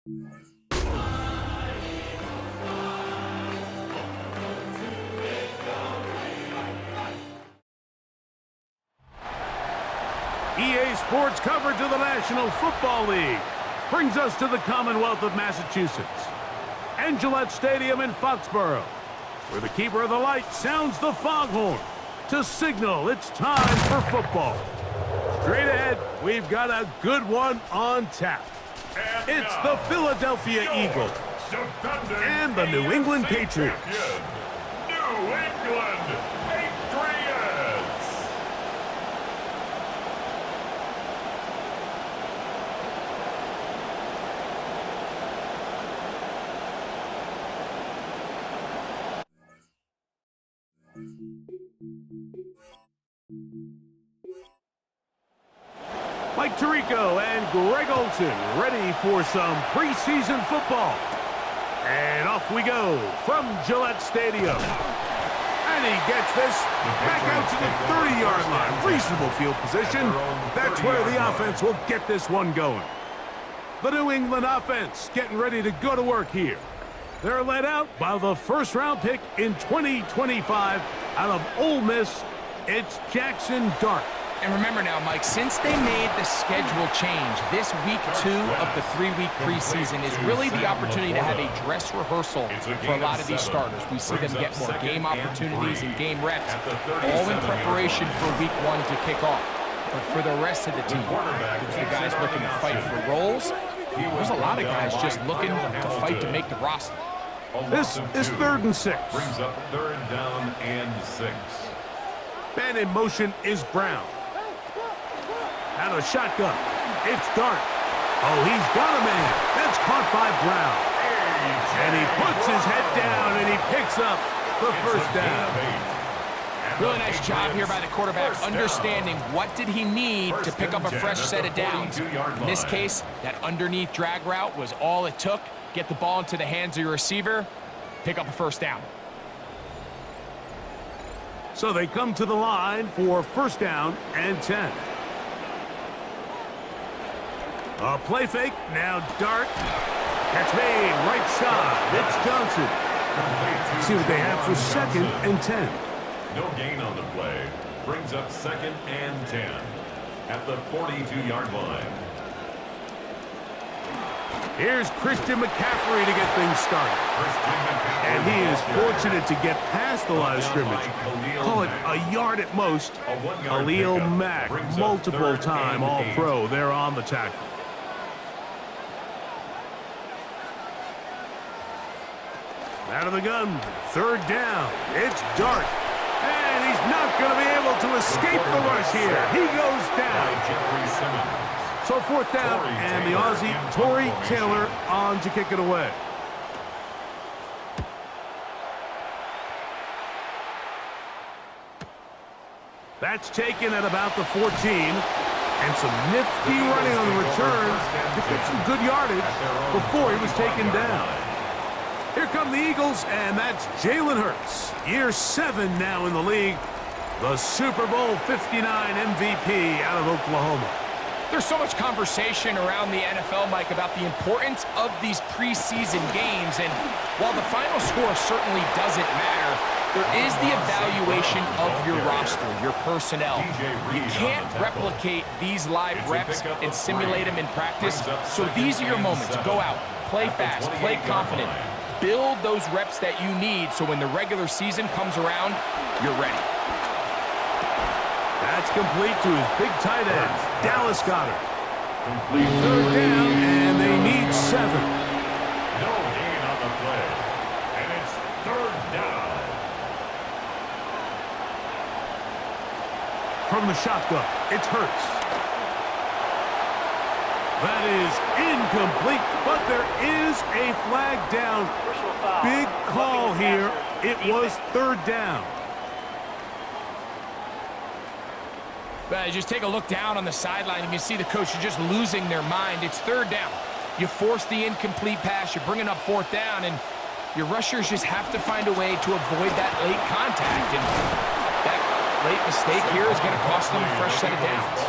EA Sports coverage of the National Football League brings us to the Commonwealth of Massachusetts and Gillette Stadium in Foxborough, where the keeper of the light sounds the foghorn to signal it's time for football. Straight ahead, we've got a good one on tap. It's the Philadelphia Eagles and the New England Patriots. New England Patriots! Mike Tirico and Greg Olson ready for some preseason football. And off we go from Gillette Stadium. And he gets this back out to the 30-yard line. Reasonable field position. That's where the offense will get this one going. The New England offense getting ready to go to work here. They're led out by the first-round pick in 2025 out of Ole Miss. It's Jackson Dart. And remember now, Mike, since they made the schedule change, this week 2 of the 3-week preseason is really the opportunity to have a dress rehearsal for a lot of these starters. We see them get more game opportunities and game reps, all in preparation for week 1 to kick off. But for the rest of the team, there's the guys looking to fight for roles. There's a lot of guys just looking to fight to make the roster. This is 3rd and 6. Brings up 3rd down and 6. Man in motion is Brown. Out of shotgun, it's Dart. Oh, he's got a man. That's caught by Brown. And he puts his head down and he picks up the first down. Really nice job here by the quarterback, understanding what did he need to pick up a fresh set of downs. In this case, that underneath drag route was all it took. Get the ball into the hands of your receiver, pick up a first down. So they come to the line for 1st down and 10. A play fake, now Dart. Catch made, right side, it's Johnson. See what they have for 2nd and 10. No gain on the play. Brings up 2nd and 10 at the 42-yard line. Here's Christian McCaffrey to get things started. And he is fortunate to get past the line of scrimmage. Call it a yard at most. Khalil Mack, multiple-time All-Pro there on the tackle. Out of the gun, 3rd down. It's Dart. And he's not going to be able to escape the rush here. He goes down. So 4th down, and the Aussie, Torrey Taylor, on to kick it away. That's taken at about the 14. And some nifty running on the return to get some good yardage before he was taken down. Here come the Eagles, and that's Jalen Hurts. Year 7 now in the league. The Super Bowl 59 MVP out of Oklahoma. There's so much conversation around the NFL, Mike, about the importance of these preseason games. And while the final score certainly doesn't matter, there is the evaluation of your roster, your personnel. You can't replicate these live reps and simulate them in practice. So these are your moments. Go out, play fast, play confident. Build those reps that you need so when the regular season comes around, you're ready. That's complete to his big tight end, Dallas Goedert. 3rd down, and they need 7. No gain on the play. And it's 3rd down. From the shotgun, it's Hurts. That is incomplete, but there is a flag down. Big call here. It was 3rd down. Just take a look down on the sideline. You can see the coach is just losing their mind. It's 3rd down. You force the incomplete pass. You're bringing up 4th down, and your rushers just have to find a way to avoid that late contact. And that late mistake here is going to cost them a fresh set of downs.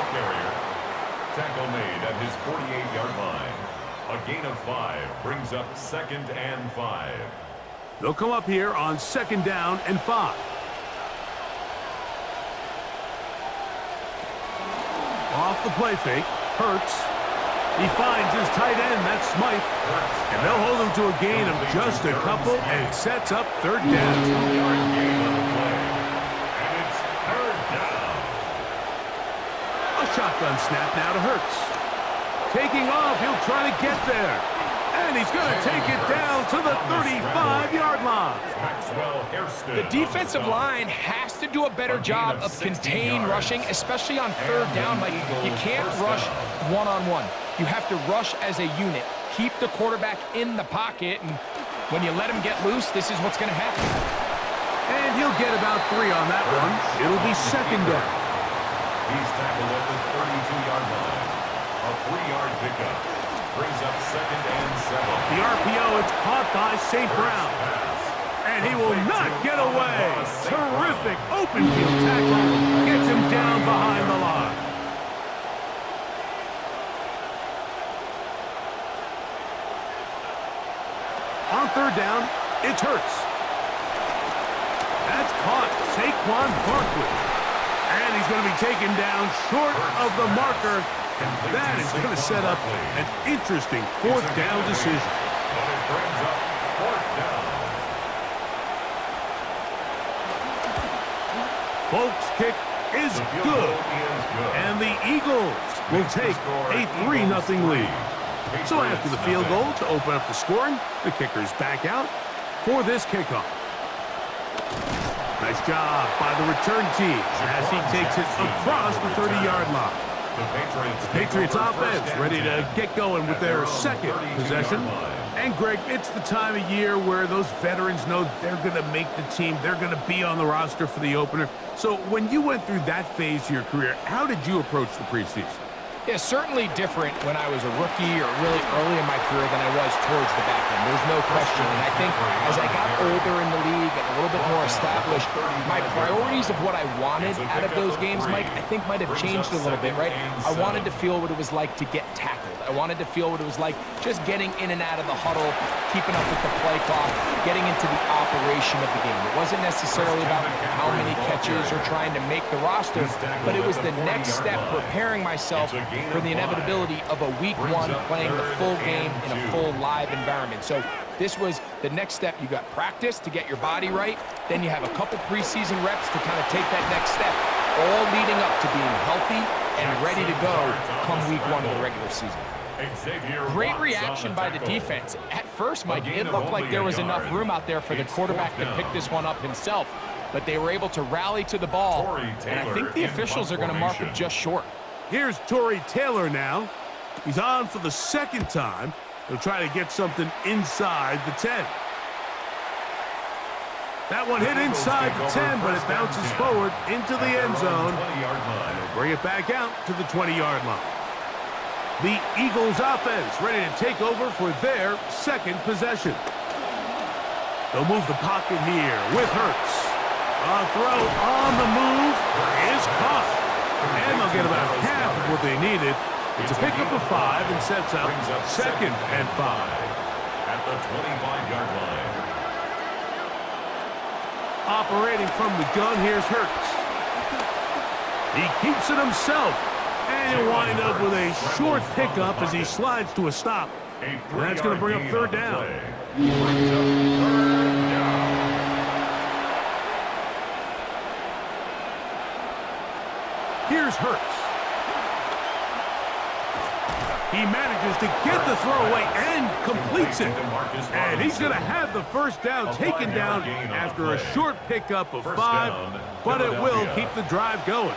Tackle made at his 48-yard line. A gain of 5 brings up 2nd and 5. They'll come up here on 2nd down and 5. Off the play fake, Hurts. He finds his tight end, that's Smythe. And they'll hold him to a gain of just a couple and sets up 3rd down. 2-yard gain on the play. And it's 3rd down. A shotgun snap now to Hurts. Taking off, he'll try to get there. And he's going to take it down to the 35-yard line. The defensive line has to do a better job of contain rushing, especially on 3rd down. Like, you can't rush one-on-one. You have to rush as a unit. Keep the quarterback in the pocket, and when you let him get loose, this is what's going to happen. And he'll get about 3 on that one. It'll be 2nd down. He's tackled at the 32-yard line. A 3-yard pickup. Brings up 2nd and 7. The RPO, it's caught by St. Brown. And he will not get away. Terrific open field tackle. Gets him down behind the line. On 3rd down, it's Hurts. That's caught Saquon Barkley. And he's going to be taken down short of the marker. And that is going to set up an interesting 4th down decision. But it brings up 4th down. Folks' kick is good. And the Eagles will take a 3-0 lead. So after the field goal to open up the scoring, the kicker's back out for this kickoff. Nice job by the return team as he takes it across the 30-yard line. The Patriots offense ready to get going with their 2nd possession. And, Greg, it's the time of year where those veterans know they're going to make the team. They're going to be on the roster for the opener. So when you went through that phase of your career, how did you approach the preseason? Yeah, certainly different when I was a rookie or really early in my career than I was towards the back end. There's no question. And I think as I got older in the league and a little bit more established, my priorities of what I wanted out of those games, Mike, I think might have changed a little bit, right? I wanted to feel what it was like to get tackled. I wanted to feel what it was like just getting in and out of the huddle, keeping up with the play clock, getting into the operation of the game. It wasn't necessarily about how many catches or trying to make the roster, but it was the next step, preparing myself for the inevitability of a week 1 playing the full game in a full live environment. So this was the next step. You got practice to get your body right. Then you have a couple preseason reps to kind of take that next step, all leading up to being healthy and ready to go come week 1 of the regular season. Great reaction by the defense. At first, Mike, it looked like there was enough room out there for the quarterback to pick this one up himself, but they were able to rally to the ball, and I think the officials are going to mark it just short. Here's Tory Taylor now. He's on for the 2nd time. He'll try to get something inside the 10. That one hit inside the 10, but it bounces forward into the end zone. And they'll bring it back out to the 20-yard line. The Eagles offense ready to take over for their 2nd possession. They'll move the pocket here with Hurts. A throw on the move is caught. And they'll get about half of what they needed. It's a pickup of 5 and sets up 2nd and 5. At the 25-yard line. Operating from the gun, here's Hurts. He keeps it himself. And he'll wind up with a short pickup as he slides to a stop. And that's going to bring up 3rd down. Here's Hurts. He manages to get the throw away and completes it. And he's going to have the 1st down taken down after a short pickup of 5, but it will keep the drive going.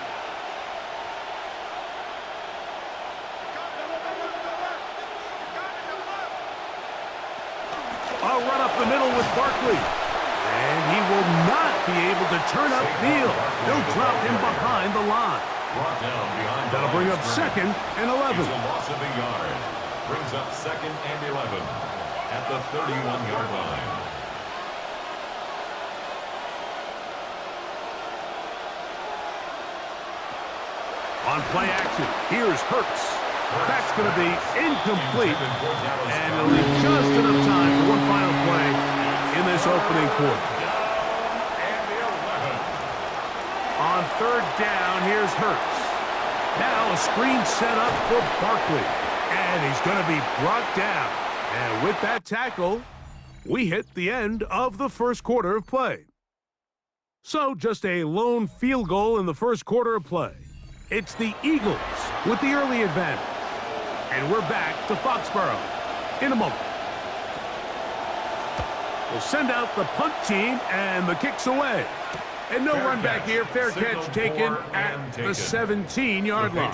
A run up the middle with Barkley. And he will not be able to turn upfield. They'll drop him behind the line. That'll bring up 2nd and 11. It's a loss of a yard. Brings up 2nd and 11 at the 31-yard line. On play action, here's Hurts. That's going to be incomplete, and it'll leave just enough time for one final play in this opening quarter. On third down, here's Hurts. Now a screen set up for Barkley, and he's going to be brought down. And with that tackle, we hit the end of the first quarter of play. So just a lone field goal in the first quarter of play. It's the Eagles with the early advantage. And we're back to Foxborough in a moment. We'll send out the punt team, and the kick's away. And no run back here. Fair catch taken at the 17-yard line.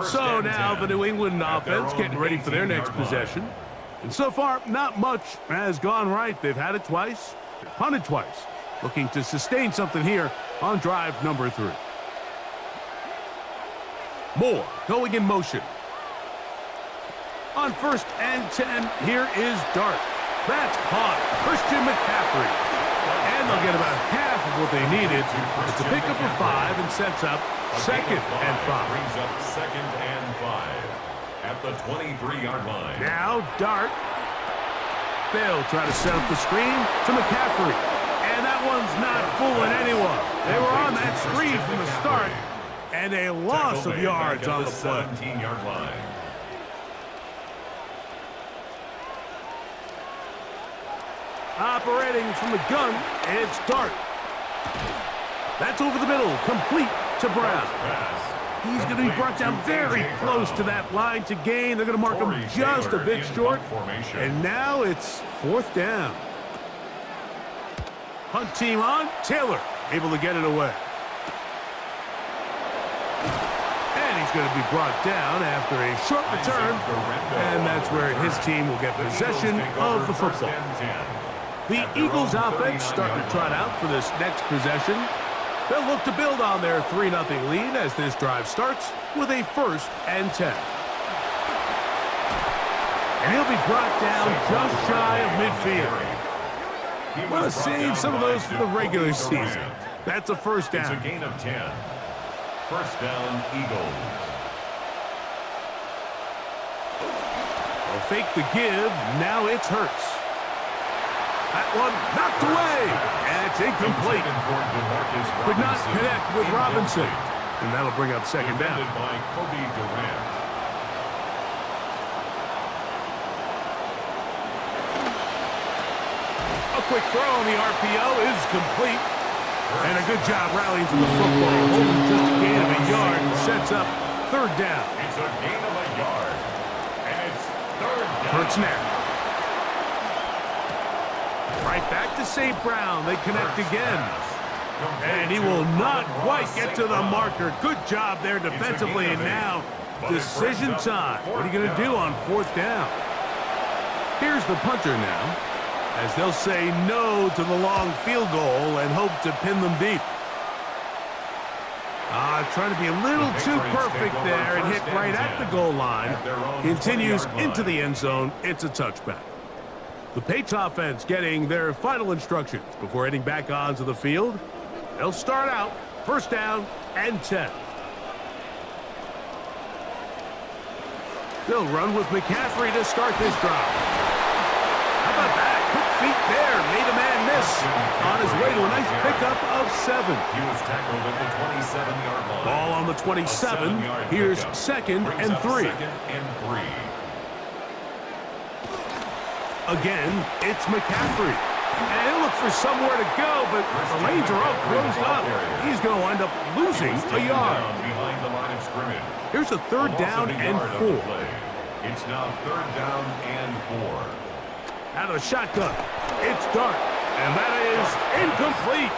So now the New England offense getting ready for their next possession. And so far, not much has gone right. They've had it twice, they've punted twice. Looking to sustain something here on drive number 3. Moore going in motion. On 1st and 10, here is Dart. That's caught. Christian McCaffrey. And they'll get about half of what they needed. It's a pickup of 5 and sets up 2nd and 5. Brings up 2nd and 5 at the 23-yard line. Now Dart. They'll try to set up the screen to McCaffrey. And that one's not fooling anyone. They were on that screen from the start. And a loss of yards on the play. 17-yard line. Operating from the gun, it's Dart. That's over the middle, complete to Brown. He's going to be brought down very close to that line to gain. They're going to mark him just a bit short. And now it's 4th down. Hunt team on. Taylor able to get it away. And he's going to be brought down after a short return. And that's where his team will get possession of the football. The Eagles offense starting to trot out for this next possession. They'll look to build on their 3-0 lead as this drive starts with a 1st and 10. And he'll be brought down just shy of midfield. Want to save some of those for the regular season. That's a 1st down. It's a gain of 10. 1st down, Eagles. They'll fake the give. Now it's Hurts. That one knocked away, and it's incomplete. Could not connect with Robinson, and that'll bring up 2nd down. A quick throw on the RPO is complete, and a good job rallying to the football. Holding just a gain of a yard and sets up 3rd down. It's a gain of a yard, and it's 3rd down. Hurts now. Right back to St. Brown. They connect again. And he will not quite get to the marker. Good job there defensively. And now, decision time. What are you going to do on 4th down? Here's the punter now, as they'll say no to the long field goal and hope to pin them deep. Trying to be a little too perfect there and hit right at the goal line. Continues into the end zone. It's a touchback. The Patriots offense getting their final instructions before heading back onto the field. They'll start out 1st down and 10. They'll run with McCaffrey to start this drive. How about that? Quick feet there. Made a man miss on his way to a nice pickup of 7. He was tackled at the 27-yard line. Ball on the 27. Here's 2nd and 3. 2nd and 3. Again, it's McCaffrey. And he'll look for somewhere to go, but the lanes are all closed up. He's going to wind up losing a yard. Behind the line of scrimmage. Here's a 3rd down and 4. It's now 3rd down and 4. Out of the shotgun, it's Dart. And that is incomplete.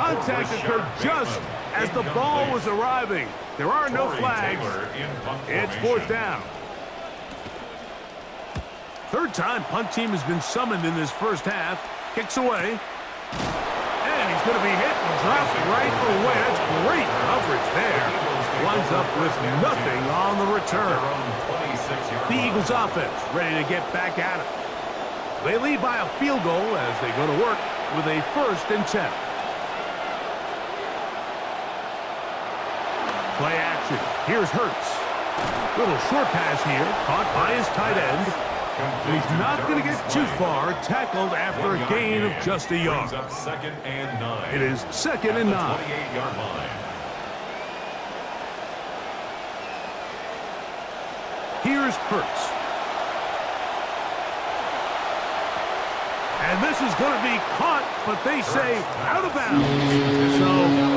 Contact occurred just as the ball was arriving. There are no flags. It's 4th down. 3rd time punt team has been summoned in this first half. Kicks away. And he's going to be hit and dropped right away. That's great coverage there. Winds up with nothing on the return. The Eagles offense ready to get back at it. They lead by a field goal as they go to work with a 1st and 10. Play action. Here's Hurts. Little short pass here, caught by his tight end. He's not going to get too far, tackled after a gain of just a yard. Up 2nd and 9. It is 2nd and 9. 28-yard line. Here's Hurts. And this is going to be caught, but they say out of bounds. So,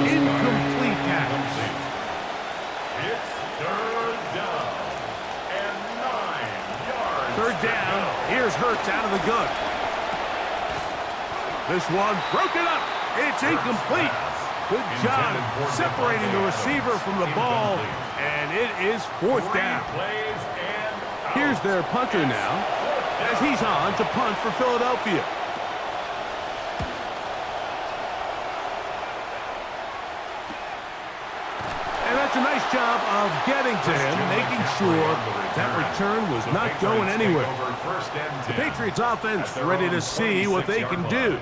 incomplete pass. It's 3rd down and 9 yards. 3rd down. Here's Hurts out of the gun. This one broken up. It's incomplete. Good job separating the receiver from the ball, and it is 4th down. Here's their punter now, as he's on to punt for Philadelphia. And that's a nice job of getting to him, making sure that return was not going anywhere. The Patriots offense ready to see what they can do.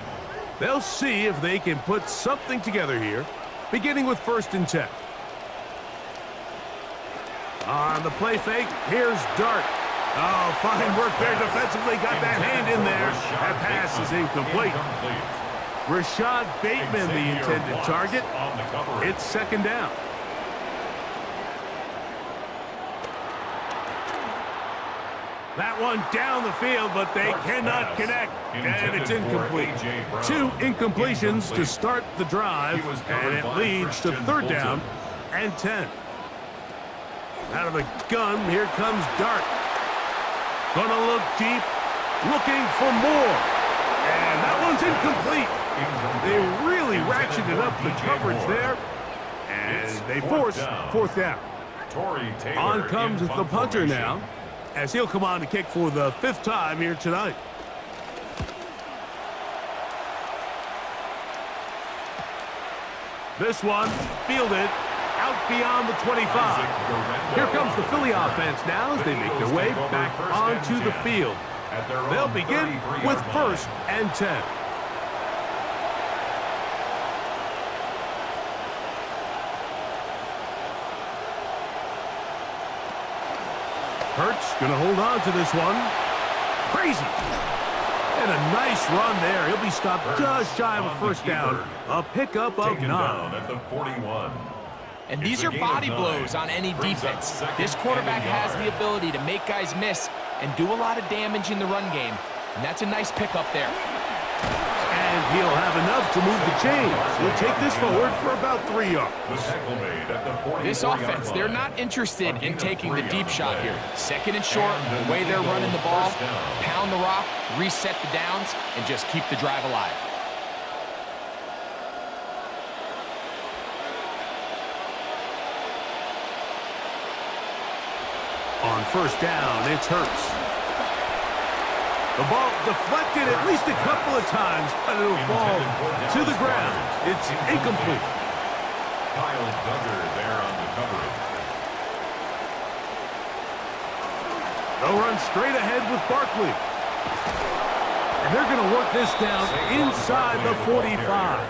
They'll see if they can put something together here, beginning with 1st and 10. On the play fake, here's Dart. Oh, fine work there defensively. Got that hand in there. That pass is incomplete. Rashad Bateman, the intended target. It's 2nd down. That one down the field, but they cannot connect, and it's incomplete. 2 incompletions to start the drive, and it leads to 3rd down and 10. Out of the gun, here comes Dart. Gonna look deep, looking for more. And that one's incomplete. They really ratcheted up the coverage there, and they force 4th down. On comes the punter now, as he'll come on to kick for the 5th time here tonight. This one fielded out beyond the 25. Here comes the Philly offense now as they make their way back onto the field. They'll begin with 1st and 10. Hurts going to hold on to this one. Crazy. And a nice run there. He'll be stopped just shy of a 1st down. A pickup of 9. At the 41. And these are body blows on any defense. This quarterback has the ability to make guys miss and do a lot of damage in the run game. And that's a nice pickup there. And he'll have enough to move the chains. He'll take this forward for about 3 yards. This offense, they're not interested in taking the deep shot here. 2nd and short, the way they're running the ball, pound the rock, reset the downs, and just keep the drive alive. On 1st down, it's Hurts. The ball deflected at least a couple of times, but it'll fall to the ground. It's incomplete. Kyle Duggar there on the coverage. They'll run straight ahead with Barkley. And they're going to work this down inside the 45.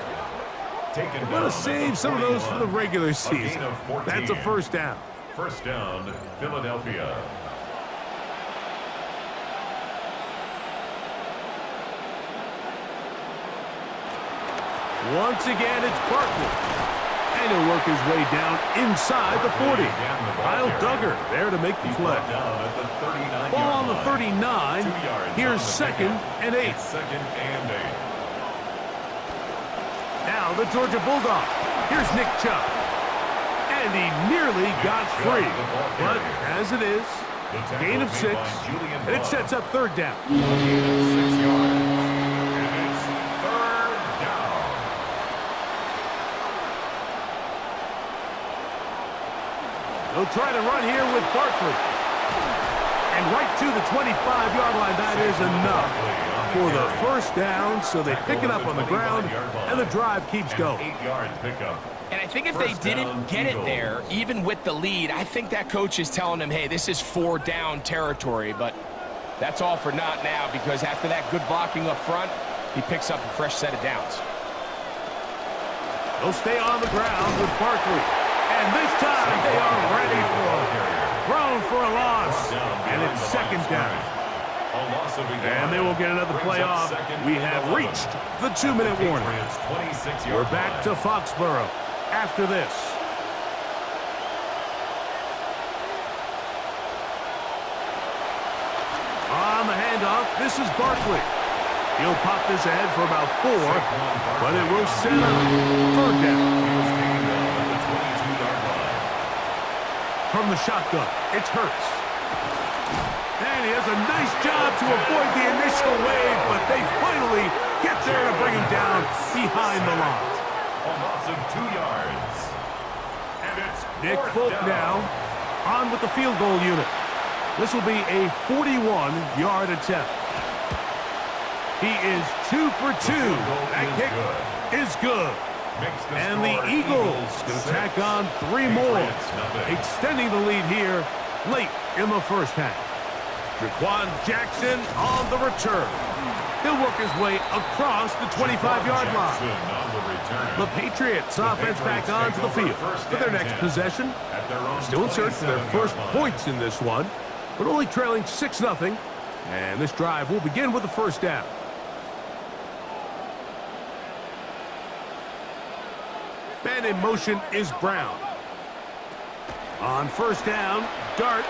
I'm going to save some of those for the regular season. That's a 1st down. 1st down, Philadelphia. Once again, it's Barkley. And he'll work his way down inside the 40. Kyle Duggar there to make the play. Ball on the 39. Here's 2nd and 8. 2nd and 8. Now the Georgia Bulldog. Here's Nick Chubb. And he nearly got free. But as it is, gain of 6. And it sets up 3rd down. 6 yards. And it's 3rd down. They'll try to run here with Barkley. And right to the 25-yard line. That is enough for the 1st down. So they pick it up on the ground, and the drive keeps going. 8-yard pickup. And I think if they didn't get it there, even with the lead, I think that coach is telling them, hey, this is 4 down territory. But that's all for naught now, because after that good blocking up front, he picks up a fresh set of downs. They'll stay on the ground with Barkley. And this time they are ready for it. Throw for a loss, and it's second down. And they will get another play off. We have reached the 2-minute warning. We're back to Foxborough after this. On the handoff, this is Barkley. He'll pop this ahead for about 4, but it will sit out. Third down. From the shotgun, it's Hurts. And he has a nice job to avoid the initial wave, but they finally get there to bring him down behind the line. A loss of 2 yards. And it's Nick Folk now on with the field goal unit. This will be a 41-yard attempt. He is 2 for 2. That kick is good. And the Eagles going to tack on 3 more, extending the lead here late in the first half. Jaquan Jackson on the return. He'll work his way across the 25-yard line. The Patriots offense back onto the field for their next possession. Still in search for their first points in this one, but only trailing 6-0. And this drive will begin with the first down. Man in motion is Brown. On first down, Dart.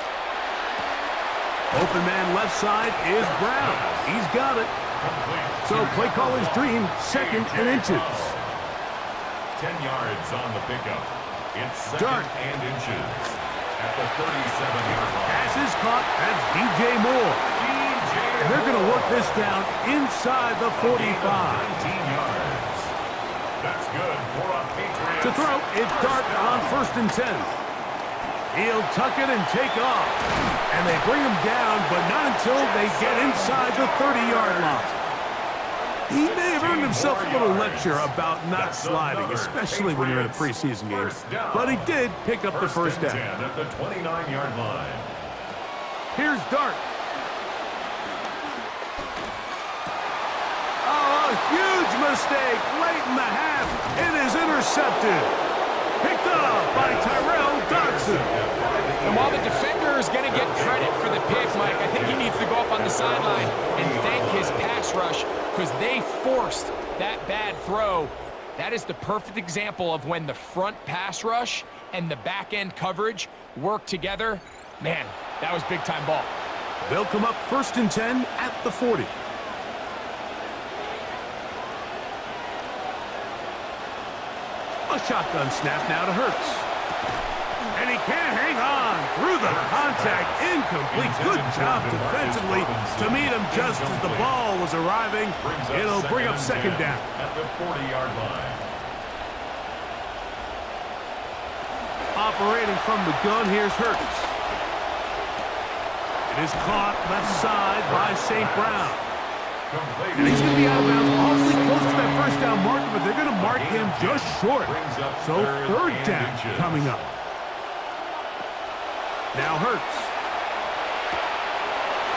Open man left side is Brown. He's got it. So play caller's dream, 2nd and inches. 10 yards on the pickup. It's 2nd Dart. and inches at the 37-yard line. Pass is caught. That's DJ Moore. And they're going to work this down inside the 45. 19 yards. That's good for a Patriots. To throw, it's Dart on 1st and 10. He'll tuck it and take off. And they bring him down, but not until they get inside the 30-yard line. He may have earned himself a little lecture about not sliding, especially when you're in a preseason game. But he did pick up the first down. At the 29-yard line. Here's Dart. Oh, a huge mistake late in the half. It is intercepted. Picked up by Tyrell Dodson. And while the defender is going to get credit for the pick, Mike, I think he needs to go up on the sideline and thank his pass rush because they forced that bad throw. That is the perfect example of when the front pass rush and the back end coverage work together. Man, that was big-time ball. They'll come up 1st and 10 at the 40. A shotgun snap now to Hurts. And he can't hang on through the contact. Incomplete. Good job defensively to meet him just as the ball was arriving. It'll bring up 2nd down. At the 40-yard line. Operating from the gun, here's Hurts. It is caught left side by St. Brown. And he's going to be out of bounds awfully close to that first down marker, but they're going to mark him just short. So 3rd down coming up. Now Hurts.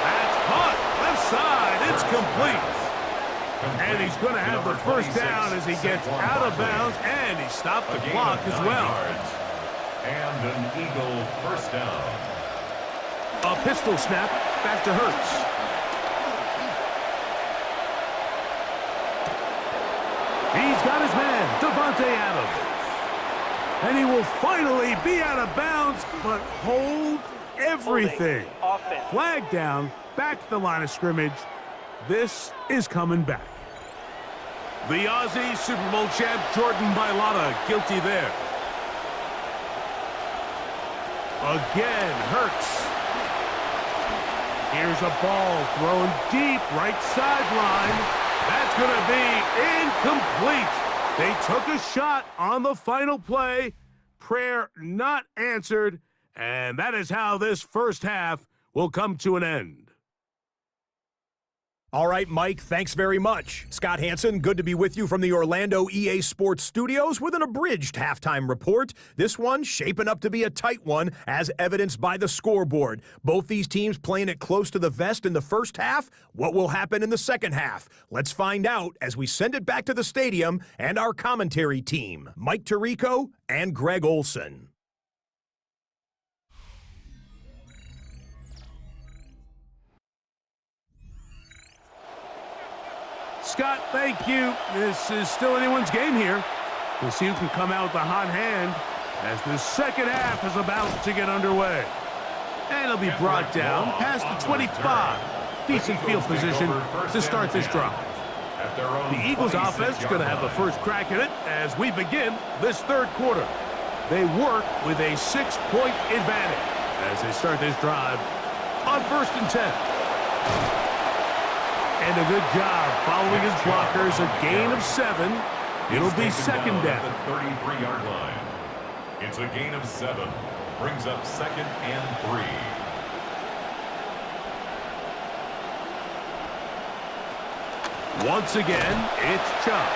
That's caught left side. It's complete. And he's going to have the first down as he gets out of bounds, and he stopped the clock as well. And an Eagle first down. A pistol snap back to Hurts. He's got his man, Devontae Adams. And he will finally be out of bounds, but hold everything. Flag down, back to the line of scrimmage. This is coming back. The Aussie Super Bowl champ, Jordan Mailata, guilty there. Again, Hurts. Here's a ball thrown deep, right sideline. That's going to be incomplete. They took a shot on the final play. Prayer not answered. And that is how this first half will come to an end. All right, Mike, thanks very much. Scott Hansen, good to be with you from the Orlando EA Sports Studios with an abridged halftime report. This one shaping up to be a tight one, as evidenced by the scoreboard. Both these teams playing it close to the vest in the first half. What will happen in the second half? Let's find out as we send it back to the stadium and our commentary team, Mike Tirico and Greg Olson. Scott, thank you. This is still anyone's game here. We'll see who can come out with a hot hand as the second half is about to get underway. And it'll be brought down past the 25. Decent field position to start this drive. The Eagles offense is going to have the first crack at it as we begin this third quarter. They work with a 6-point advantage as they start this drive on 1st and 10. And a good job following his blockers, a gain of 7. It'll be second down. At the 33-yard line. It's a gain of 7. Brings up 2nd and 3. Once again, it's Chubb.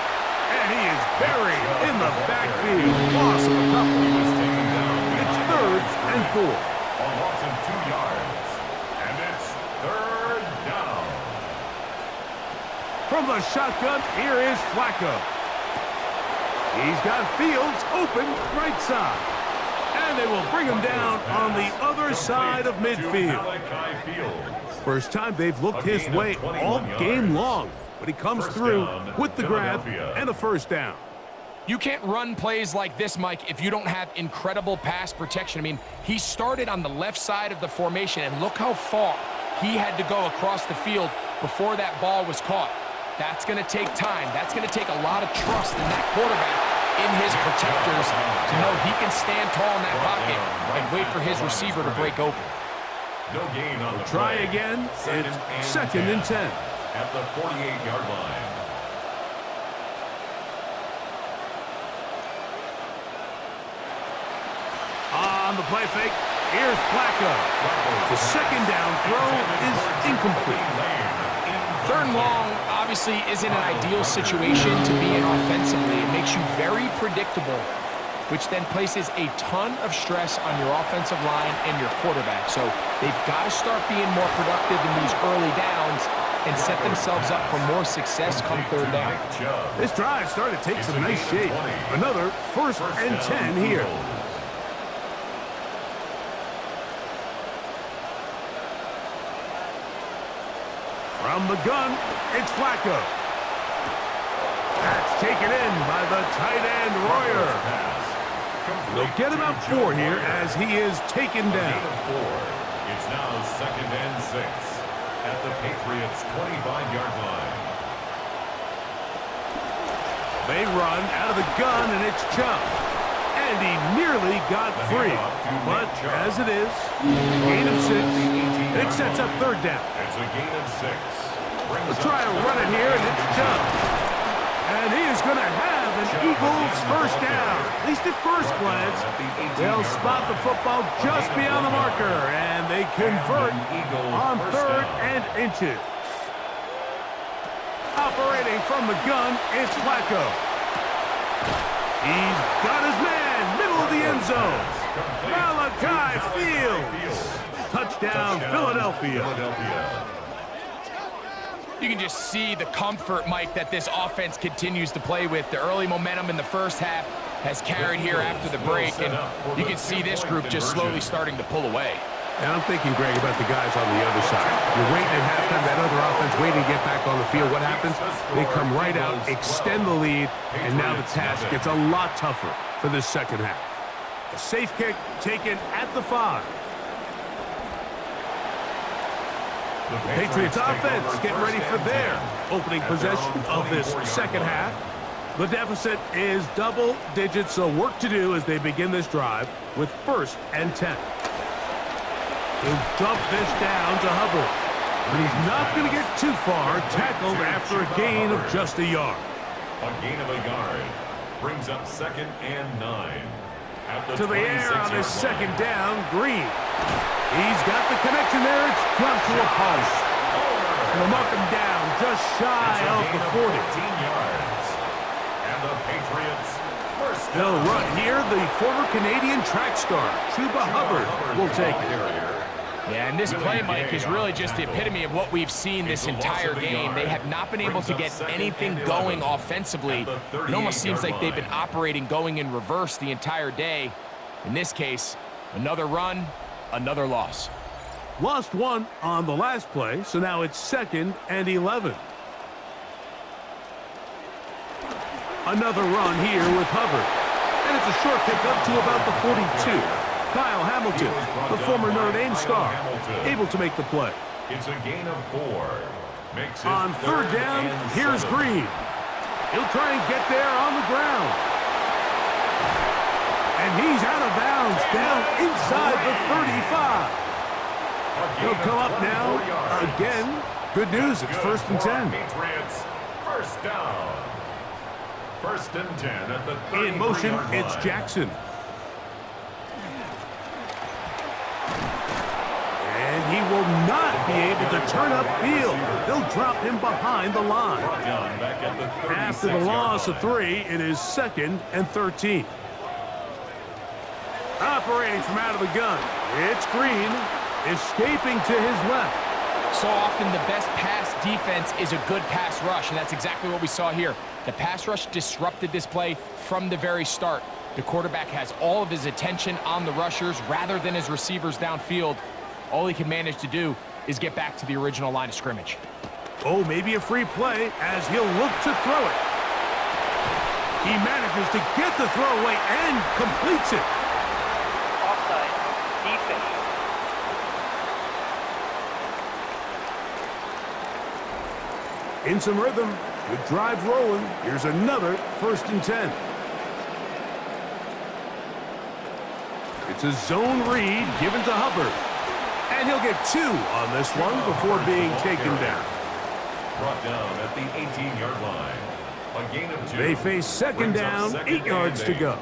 And he is buried in the backfield. Loss of a couple. It's 3rd and 4. A loss of 2 yards. And it's 3rd down. From the shotgun, here is Flacco. He's got Fields open right side. And they will bring him down on the other side of midfield. First time they've looked his way all game long. But he comes through with the grab and a first down. You can't run plays like this, Mike, if you don't have incredible pass protection. I mean, he started on the left side of the formation, and look how far he had to go across the field before that ball was caught. That's going to take time. That's going to take a lot of trust in that quarterback, in his protectors, to know he can stand tall in that pocket and wait for his receiver to break open. No gain on the try play. Again. It's 2nd and 10. At the 48-yard line. On the play fake, here's Flacco. The second down throw is incomplete. 3rd and long obviously isn't an ideal situation to be in offensively. It makes you very predictable, which then places a ton of stress on your offensive line and your quarterback. So they've got to start being more productive in these early downs and set themselves up for more success come 3rd down. This drive started to take some nice shape. Another 1st and 10 here. From the gun, it's Flacco. That's taken in by the tight end, Royer. They'll get about 4 here as he is taken down. It's now 2nd and 6 at the Patriots' 25-yard line. They run out of the gun, and it's Chubb. And he nearly got free. But as it is, gain of 6. And it sets up 3rd down. It's a gain of 6. Let's try to run it here, and it's Chubb. And he is going to have an Eagles first down. At least at first glance, they'll spot the football just beyond the marker, and they convert on 3rd and inches. Operating from the gun, it's Flacco. He's got his man, middle of the end zone. Malachi Fields. Touchdown, Philadelphia. You can just see the comfort, Mike, that this offense continues to play with. The early momentum in the first half has carried here after the break, and you can see this group just slowly starting to pull away. And I'm thinking, Greg, about the guys on the other side. You're waiting at halftime, that other offense waiting to get back on the field. What happens? They come right out, extend the lead, and now the task gets a lot tougher for this second half. A safe kick taken at the 5. The Patriots offense getting ready for their opening possession of this second half. The deficit is double digits, so work to do as they begin this drive with 1st and 10. He'll dump this down to Hubbard. But he's not going to get too far, tackled after a gain of just a yard. A gain of a yard brings up 2nd and 9. To the air on his second down, Green. He's got the connection there. It's Joshua Post. And they'll knock him down just shy of the 40. 15 yards. And the Patriots first down. They'll run here. The former Canadian track star, Chuba Hubbard, will take it. Yeah, and this play, Mike, is really just the epitome of what we've seen this entire game. They have not been able to get anything going offensively. It almost seems like they've been operating going in reverse the entire day. In this case, another run, another loss. Lost one on the last play, so now it's 2nd and 11. Another run here with Hubbard. And it's a short pickup to about the 42. Kyle Hamilton, the former Notre Dame star, able to make the play. It's a gain of 4. Makes it On third down, here's 7. Green. He'll try and get there on the ground. And he's out of bounds, down inside the 35. He'll come up now again. Good news, it's 1st and 10. Patriots, first down. 1st and 10 at the 33-yard In motion, line. it's Jackson. And he will not be able to turn upfield. They'll drop him behind the line. Brought down back at the After the 36-yard loss of line. 3, it is 2nd and 13. Operating from out of the gun, it's Green, escaping to his left. So often the best pass defense is a good pass rush, and that's exactly what we saw here. The pass rush disrupted this play from the very start. The quarterback has all of his attention on the rushers rather than his receivers downfield. All he can manage to do is get back to the original line of scrimmage. Oh, maybe a free play as he'll look to throw it. He manages to get the throw away and completes it. Offside. Defense. In some rhythm, good drive rolling. Here's another 1st and 10. It's a zone read given to Hubbard. And he'll get 2 on this one before being taken down. Brought down at the 18-yard line. A gain of 2. They face 2nd Brings up down, 2nd 8 yards and to 8. go.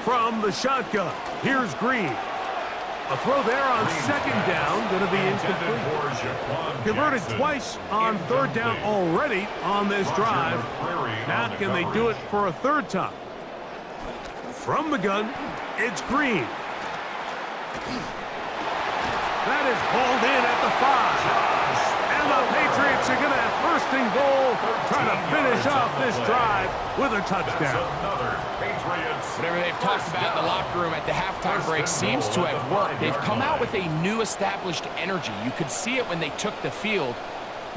From the shotgun, here's Green. A throw there on 2nd down, going to be incomplete. Converted twice on 3rd down already on this drive. Now can they do it for a 3rd time? From the gun, it's Green. That is hauled in at the 5. And the Patriots are going to have 1st and goal, trying to finish off this drive with a touchdown. Whatever they've talked about in the locker room at the halftime break seems to have worked. They've come out with a new established energy. You could see it when they took the field.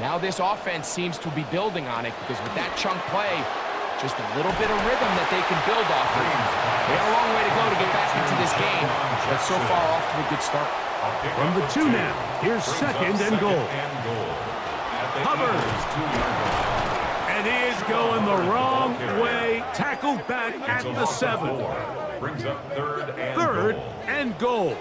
Now this offense seems to be building on it because with that chunk play, just a little bit of rhythm that they can build off of. They have a long way to go to get back into this game, but so far off to a good start. From the 2 now, here's 2nd and goal. Hubbard. And he is going the wrong way. Tackled back at the 7. Brings up 3rd and goal.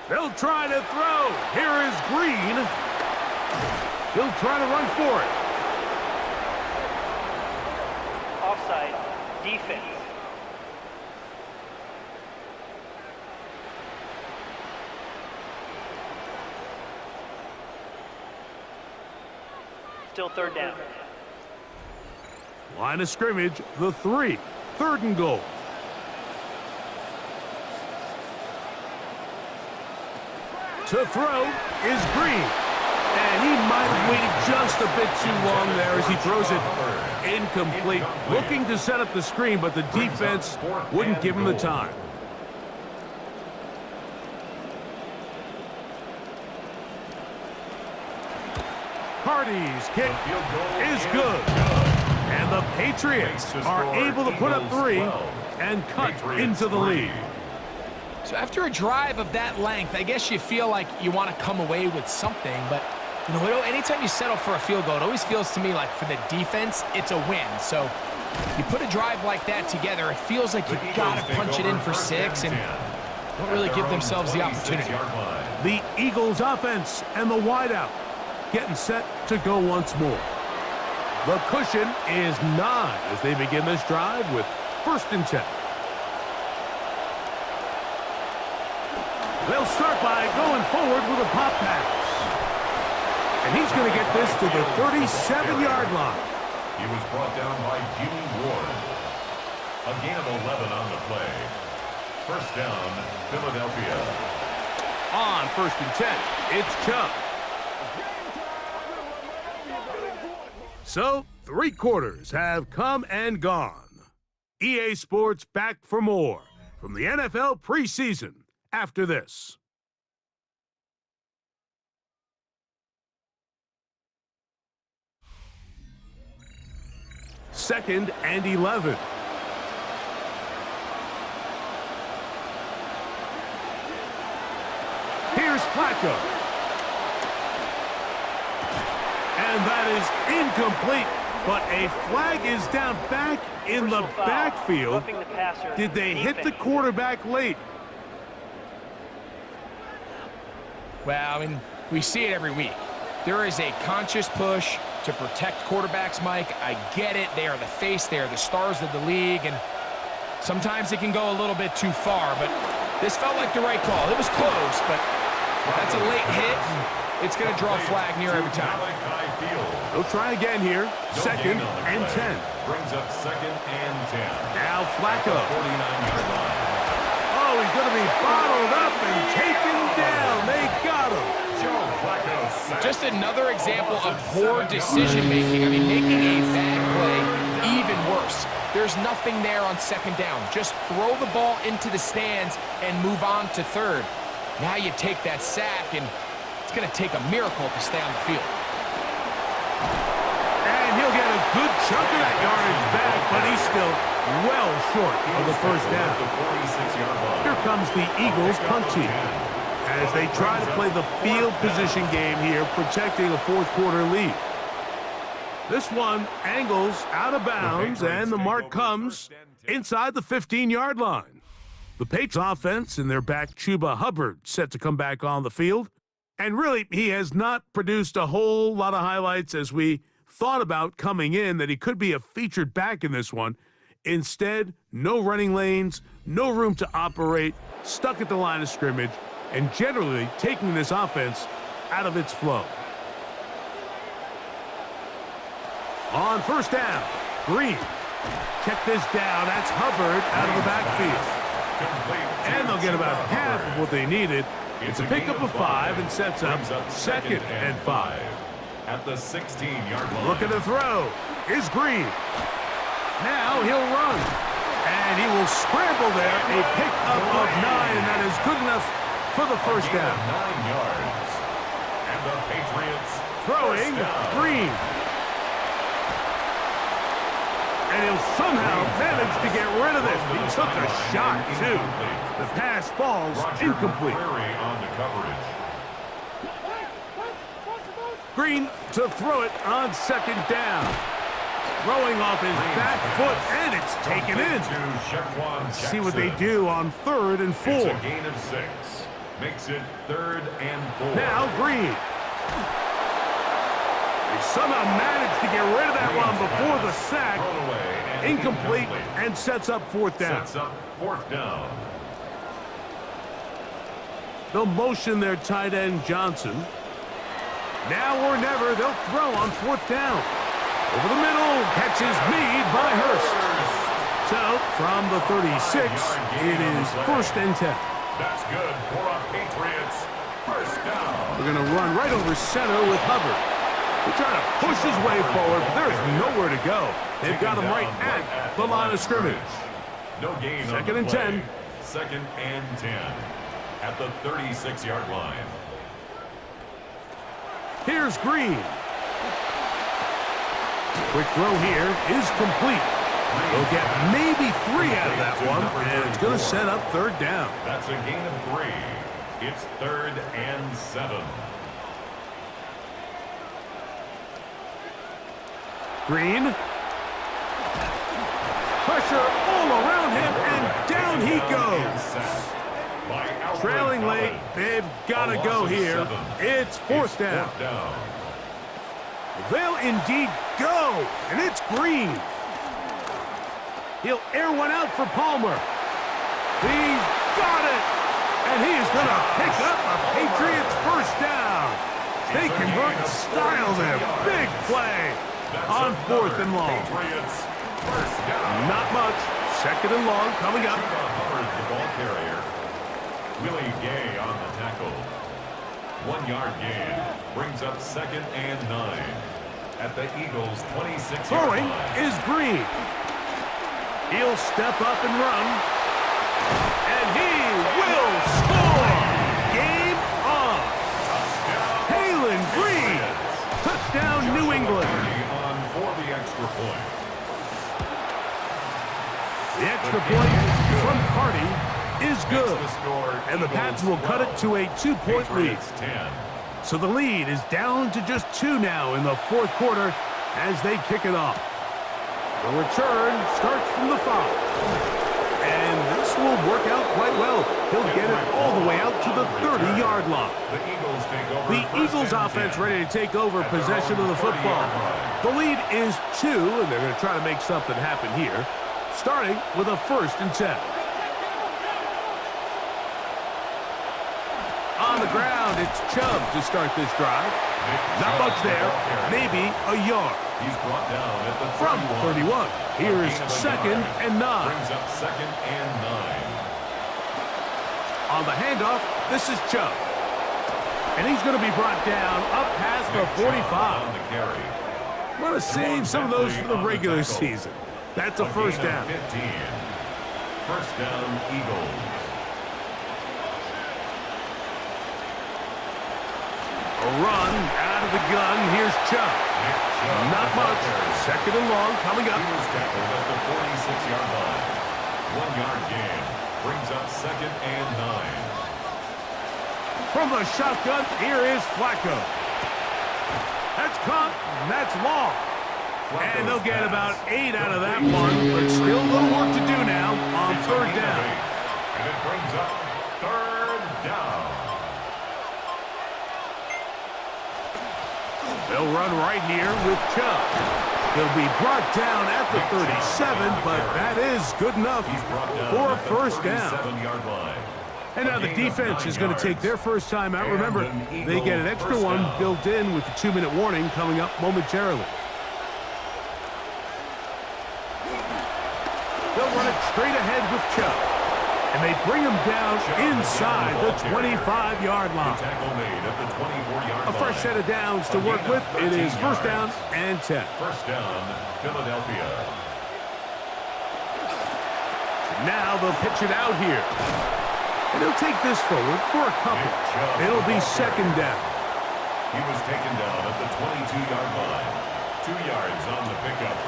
They'll try to throw. Here is Green. He'll try to run for it. Offside. Defense. Still 3rd down. Line of scrimmage, the 3. 3rd and goal. To throw is Green. And he might have waited just a bit too long there as he throws it incomplete. Looking to set up the screen, but the defense wouldn't give him the time. Hardy's kick is good. And the Patriots are able to put up 3 and cut into the lead. So after a drive of that length, I guess you feel like you want to come away with something, but you know, anytime you settle for a field goal, it always feels to me like for the defense, it's a win. So you put a drive like that together, it feels like you got to punch it in for 6 and don't really give themselves the opportunity. The Eagles offense and the wideout getting set to go once more. The cushion is 9 as they begin this drive with 1st and 10. They'll start by going forward with a pop pass. And he's going to get this to the 37-yard line. He was brought down by Jimmy Ward. A gain of 11 on the play. 1st down, Philadelphia. On 1st and 10, it's Chubb. So, 3 quarters have come and gone. EA Sports back for more from the NFL preseason after this. 2nd and 11. Here's Flacco. And that is incomplete. But a flag is down back in the backfield. Roughing the passer. Did they hit the quarterback late? Well, I mean, we see it every week. There is a conscious push to protect quarterbacks, Mike. I get it. They are the face. They are the stars of the league. And sometimes it can go a little bit too far. But this felt like the right call. It was close, but that's a late hit. It's going to draw a flag near every time. They'll try again here. 2nd and 10. Brings up 2nd and 10. Now Flacco. 49-yard line. Oh, he's going to be bottled up and taken down. They got him. Joe Flacco sacked. Just another example of poor decision-making. I mean, making a bad play even worse. There's nothing there on 2nd down. Just throw the ball into the stands and move on to 3rd. Now you take that sack, and it's going to take a miracle to stay on the field. And he'll get a good chunk of that yardage back, but he's still well short of the 1st down. Here comes the Eagles punt team as they try to play the field position game here, protecting a 4th quarter lead. This one angles out of bounds, and the mark comes inside the 15-yard line. The Patriots offense and their back Chuba Hubbard set to come back on the field. And really, he has not produced a whole lot of highlights as we thought about coming in, that he could be a featured back in this one. Instead, no running lanes, no room to operate, stuck at the line of scrimmage, and generally taking this offense out of its flow. On 1st down, Green. Check this down. That's Hubbard out of the backfield. And they'll get about half of what they needed. It's a pickup of 5 and sets up 2nd and 5. At the 16-yard line. Look at the throw. Is Green. Now he'll run. And he will scramble there. A pickup of 9, and that is good enough for the 1st down. 9 yards. And the Patriots Throwing Green. And he'll somehow manage to get rid of it. He took a shot, too. The pass falls incomplete. On the coverage. Green to throw it on 2nd down. Throwing off his back foot, and it's taken in. Let's see what they do on 3rd and 4. It's a gain of 6. Makes it 3rd and 4. Now Green. They somehow managed to get rid of that one before the sack. Incomplete, and sets up 4th down. Sets up 4th down. They'll motion their tight end Johnson. Now or never, they'll throw on 4th down. Over the middle, catches made by Hurst. So, from the 36, it is 1st and 10. That's good for a Patriots 1st down. We're going to run right over center with Hubbard. He's trying to push his way forward, but there's nowhere to go. They've got him right at the line of scrimmage. No gain on 2nd and the play. 10. 2nd and 10 at the 36-yard line. Here's Green. Quick throw here is complete. They'll get maybe 3 out of that one, and it's going to set up 3rd down. That's a gain of 3. It's 3rd and 7. Green. Pressure all around him, and down he goes. Trailing late, they've got to go here. It's 4th down. They'll indeed go, and it's Green. He'll air one out for Palmer. He's got it, and he is going to pick up a Patriots 1st down. They convert in style there. Big play on 4th and long. Not much. 2nd and long coming up. The ball carrier. Willie Gay on the tackle. 1-yard gain brings up 2nd and 9 at the Eagles' 26. Throwing is Green. He'll step up and run, and he will score. Game on. Taylon Green. Touchdown, New England. On for the extra point. The extra point from Carty is good. And the Pats will cut it to a 2-point lead. So the lead is down to just 2 now in the fourth quarter as they kick it off. The return starts from the 5. And this will work out quite well. He'll get it all the way out to the 30-yard line. The Eagles offense ready to take over possession of the football. The lead is 2, and they're going to try to make something happen here, starting with a 1st and 10. On the ground, it's Chubb to start this drive. Not much there, maybe a yard. He's brought down at the From 31, here's 2nd and 9. Brings up 2nd and 9. On the handoff, this is Chubb. And he's going to be brought down up past the 45. On the carry. I'm going to save some of those for the regular season. That's a 1st down. 15. 1st down, Eagles. A run out of the gun. Here's Chubb. Not much. 2nd and long coming up. He was tackled at the 46-yard line. 1-yard gain. Brings up 2nd and 9. From the shotgun, here is Flacco. That's caught, and that's long. And they'll get about 8 out of that one, but still a little work to do now on 3rd down. And it brings up 3rd down. They'll run right here with Chubb. He'll be brought down at the 37, but that is good enough for a 1st down. 7-yard line. And now the defense is going to take their first time out. Remember, they get an extra one built in with the 2-minute warning coming up momentarily. They'll run it straight ahead with Chubb. And they bring him down inside the 25-yard line. Tackle made at the 24-yard line. A fresh set of downs to work with. It is 1st down and 10. 1st down, Philadelphia. Now they'll pitch it out here. And he'll take this forward for a couple. It'll be 2nd down. He was taken down at the 22-yard line. 2 yards on the pickup.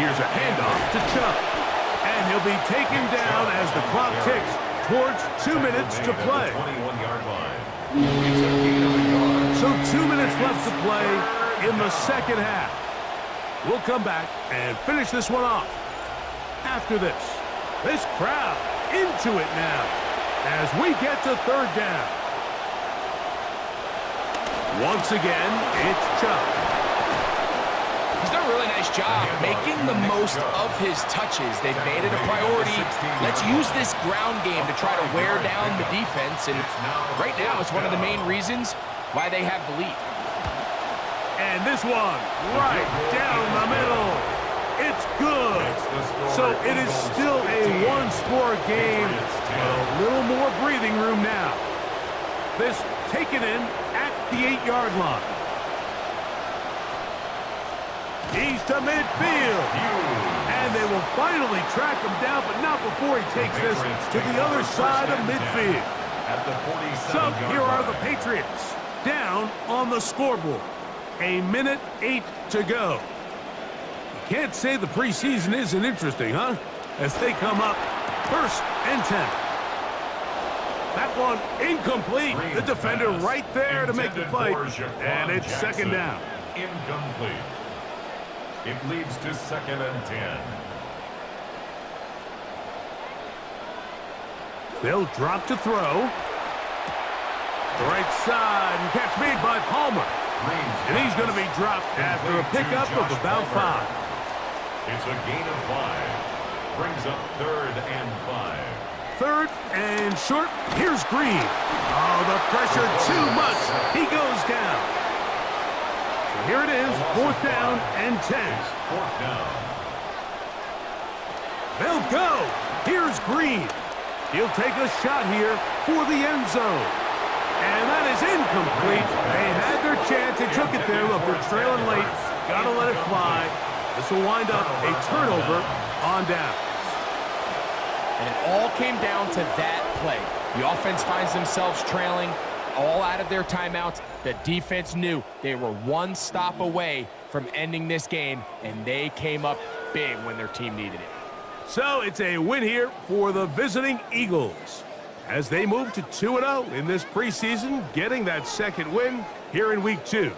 Here's a handoff to Chubb. And he'll be taken down as the clock ticks towards 2 minutes to play. 21-yard line. It's a gain of a yard. So 2 minutes left to play in the 2nd half. We'll come back and finish this one off. After this crowd into it now as we get to 3rd down. Once again, it's Chubb. He's done a really nice job making the most of his touches. They've made it a priority. Let's use this ground game to try to wear down the defense. And right now, it's one of the main reasons why they have the lead. And this one right down the middle. It's good. So it is still a 1-score game. A little more breathing room now. This taken in at the 8-yard line. He's to midfield. And they will finally track him down, but not before he takes this to the other side of midfield. So here are the Patriots down on the scoreboard. 1:08 to go. You can't say the preseason isn't interesting, huh? As they come up 1st and 10. That one incomplete. The defender right there to make the play. And it's 2nd down. Incomplete. It leads to 2nd and 10. They'll drop to throw. The right side, and catch made by Palmer. And he's going to be dropped after a pickup of about 5. It's a gain of 5. Brings up 3rd and 5. 3rd and short. Here's Green. Oh, the pressure too much. He goes down. So here it is, 4th down and 10. 4th down. They'll go. Here's Green. He'll take a shot here for the end zone. And that is incomplete. They had their chance. They took it there. Look, they're trailing late. Got to let it fly. This will wind up a turnover on downs. And it all came down to that play. The offense finds themselves trailing, all out of their timeouts. The defense knew they were one stop away from ending this game, and they came up big when their team needed it. So it's a win here for the visiting Eagles as they move to 2-0 in this preseason, getting that second win here in week 2.